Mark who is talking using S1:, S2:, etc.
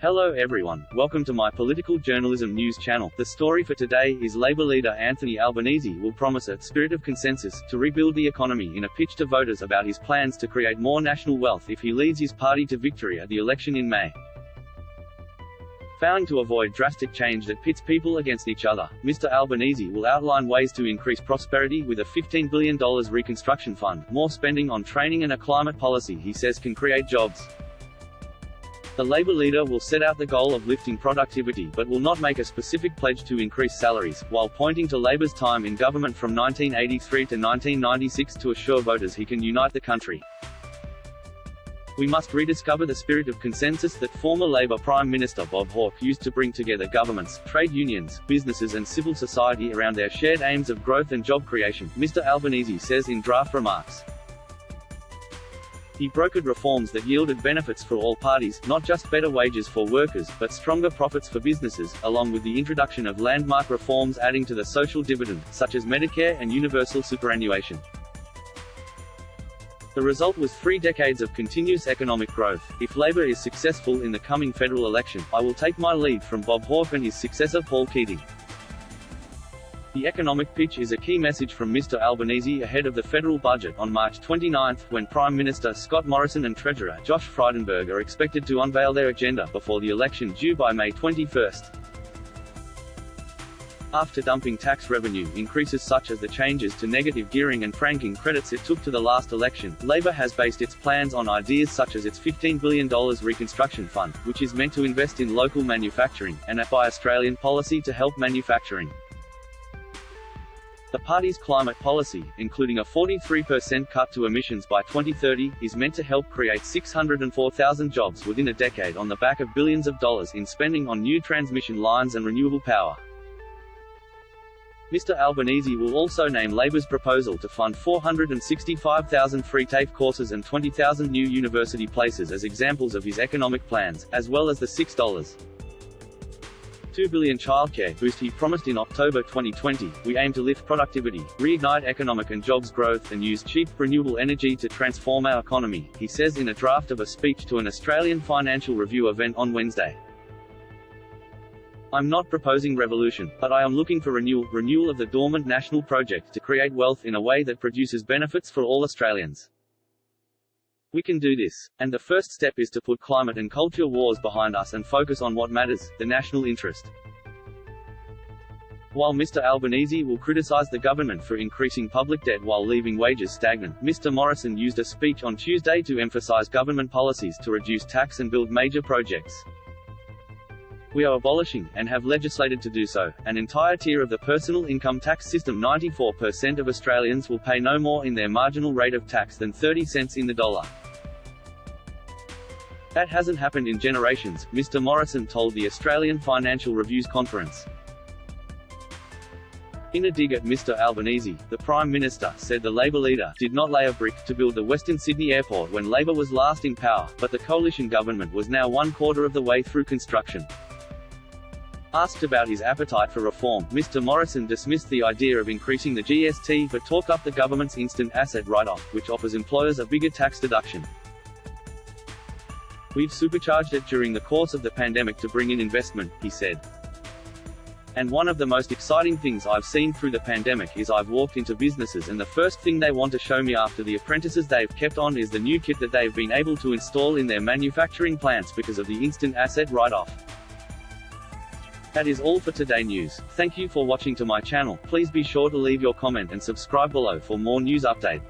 S1: Hello everyone, welcome to my political journalism news channel. The story for today is Labour leader Anthony Albanese will promise a spirit of consensus to rebuild the economy in a pitch to voters about his plans to create more national wealth if he leads his party to victory at the election in May. Vowing to avoid drastic change that pits people against each other, Mr. Albanese will outline ways to increase prosperity with a $15 billion reconstruction fund, more spending on training and a climate policy he says can create jobs. The Labour leader will set out the goal of lifting productivity but will not make a specific pledge to increase salaries, while pointing to Labour's time in government from 1983 to 1996 to assure voters he can unite the country. We must rediscover the spirit of consensus that former Labour Prime Minister Bob Hawke used to bring together governments, trade unions, businesses and civil society around their shared aims of growth and job creation, Mr. Albanese says in draft remarks. He brokered reforms that yielded benefits for all parties, not just better wages for workers, but stronger profits for businesses, along with the introduction of landmark reforms adding to the social dividend, such as Medicare and universal superannuation. The result was 3 decades of continuous economic growth. If Labour is successful in the coming federal election, I will take my lead from Bob Hawke and his successor Paul Keating. The economic pitch is a key message from Mr. Albanese ahead of the federal budget on March 29, when Prime Minister Scott Morrison and Treasurer Josh Frydenberg are expected to unveil their agenda before the election due by May 21. After dumping tax revenue increases such as the changes to negative gearing and franking credits it took to the last election, Labour has based its plans on ideas such as its $15 billion reconstruction fund, which is meant to invest in local manufacturing, and a Buy Australian policy to help manufacturing. The party's climate policy, including a 43% cut to emissions by 2030, is meant to help create 604,000 jobs within a decade on the back of billions of dollars in spending on new transmission lines and renewable power. Mr. Albanese will also name Labour's proposal to fund 465,000 free TAFE courses and 20,000 new university places as examples of his economic plans, as well as the $6.2 billion childcare boost he promised in October 2020. We aim to lift productivity, reignite economic and jobs growth and use cheap, renewable energy to transform our economy, he says in a draft of a speech to an Australian Financial Review event on Wednesday. I'm not proposing revolution, but I am looking for renewal of the dormant national project to create wealth in a way that produces benefits for all Australians. We can do this. And the first step is to put climate and culture wars behind us and focus on what matters, the national interest. While Mr. Albanese will criticise the government for increasing public debt while leaving wages stagnant, Mr. Morrison used a speech on Tuesday to emphasise government policies to reduce tax and build major projects. We are abolishing, and have legislated to do so, an entire tier of the personal income tax system. 94% of Australians will pay no more in their marginal rate of tax than 30 cents in the dollar. That hasn't happened in generations, Mr. Morrison told the Australian Financial Review's conference. In a dig at Mr. Albanese, the Prime Minister said the Labour leader did not lay a brick to build the Western Sydney Airport when Labour was last in power, but the coalition government was now 1/4 of the way through construction. Asked about his appetite for reform, Mr. Morrison dismissed the idea of increasing the GST but talked up the government's instant asset write-off, which offers employers a bigger tax deduction. We've supercharged it during the course of the pandemic to bring in investment, he said. And one of the most exciting things I've seen through the pandemic is I've walked into businesses and the first thing they want to show me after the apprentices they've kept on is the new kit that they've been able to install in their manufacturing plants because of the instant asset write-off. That is all for today news. Thank you for watching to my channel. Please be sure to leave your comment and subscribe below for more news update.